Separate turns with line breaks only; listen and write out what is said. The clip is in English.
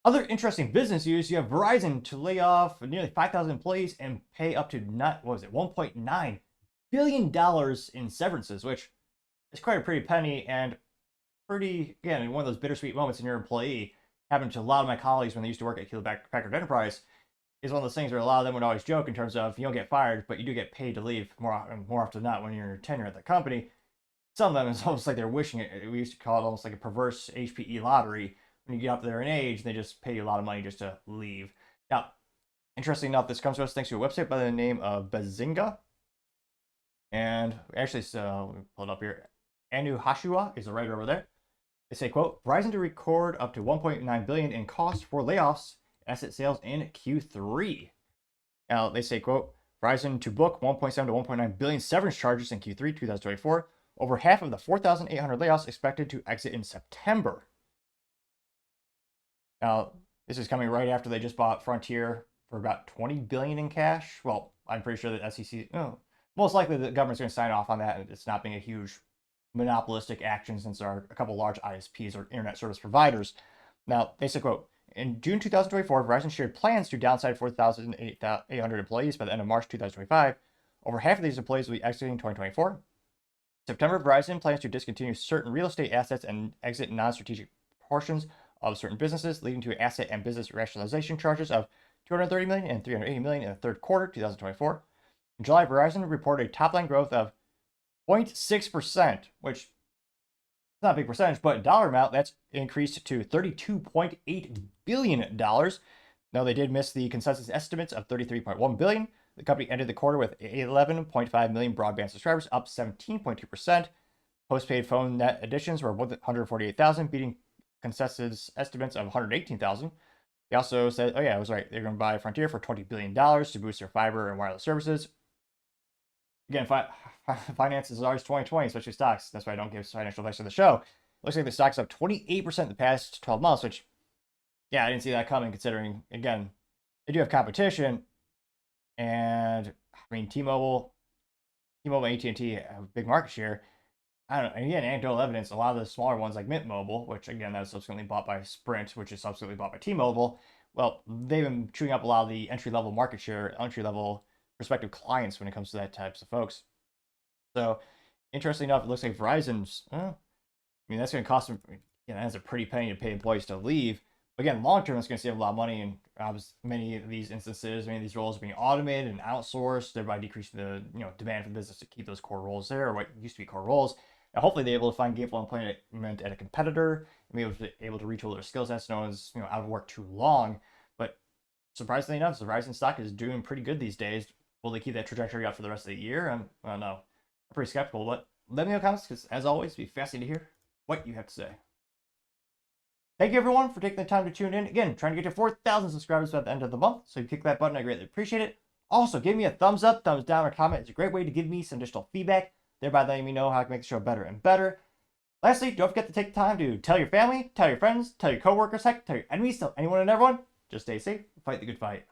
Other interesting business news, you have Verizon to lay off nearly 5,000 employees and pay up to not, what was it, $1.9 billion in severances, which is quite a pretty penny and pretty, again, one of those bittersweet moments in your employee. Happened to a lot of my colleagues when they used to work at Hewlett Packard Enterprise. Is one of those things where a lot of them would always joke in terms of you don't get fired, but you do get paid to leave more often than not when you're in your tenure at the company. Some of them it's almost like they're wishing it. We used to call it almost like a perverse HPE lottery. When you get up there in age, they just pay you a lot of money just to leave. Now, interesting enough, this comes to us thanks to a website by the name of Bazinga. And actually, so let me pull it up here. Anu Hashua is the writer over there. They say, quote, Verizon to record up to $1.9 billion in costs for layoffs, asset sales in Q3. Now, they say, quote, Verizon to book 1.7 to 1.9 billion severance charges in Q3 2024. Over half of the 4,800 layoffs expected to exit in September. Now, this is coming right after they just bought Frontier for about $20 billion in cash. Well, I'm pretty sure that SEC, most likely the government's going to sign off on that, and it's not being a huge monopolistic action since there are a couple large ISPs or internet service providers. Now, they say, quote, in June 2024, Verizon shared plans to downsize 4,800 employees by the end of March 2025. Over half of these employees will be exiting 2024. September, Verizon plans to discontinue certain real estate assets and exit non-strategic portions of certain businesses, leading to asset and business rationalization charges of $230 million and $380 million in the third quarter 2024. In July, Verizon reported a top-line growth of 0.6%, which is not a big percentage, but in dollar amount, that's increased to $32.8 billion. Now, they did miss the consensus estimates of $33.1 billion. The company ended the quarter with 11.5 million broadband subscribers, up 17.2%. Postpaid phone net additions were 148,000, beating consensus estimates of 118,000. They also said, oh yeah, I was right, they're going to buy Frontier for $20 billion to boost their fiber and wireless services. Again, finance is always 2020, especially stocks. That's why I don't give financial advice on the show. Looks like the stock's up 28% in the past 12 months, which, yeah, I didn't see that coming considering, again, they do have competition. And, I mean, T-Mobile and AT&T have a big market share. I don't know. And again, anecdotal evidence, a lot of the smaller ones like Mint Mobile, which again, that was subsequently bought by Sprint, which is subsequently bought by T-Mobile. Well, they've been chewing up a lot of the entry-level market share, entry-level prospective clients when it comes to that types of folks. So, interesting enough, it looks like Verizon's, I mean, that's going to cost them, that's a pretty penny to pay employees to leave. But again, long term, it's going to save a lot of money. And many of these instances, many of these roles are being automated and outsourced, thereby decreasing the demand for the business to keep those core roles there, or what used to be core roles. Now, hopefully, they're able to find gainful employment at a competitor and be able to retool their skill sets, no one's out of work too long. But surprisingly enough, the Verizon stock is doing pretty good these days. Will they keep that trajectory up for the rest of the year? I don't know. I'm pretty skeptical, but let me know in the comments because, as always, it'd be fascinating to hear what you have to say. Thank you, everyone, for taking the time to tune in. Again, trying to get to 4,000 subscribers by the end of the month, so if you click that button, I greatly appreciate it. Also, give me a thumbs up, thumbs down, or comment. It's a great way to give me some additional feedback, thereby letting me know how I can make the show better and better. Lastly, don't forget to take the time to tell your family, tell your friends, tell your coworkers, heck, tell your enemies, tell anyone and everyone. Just stay safe, fight the good fight.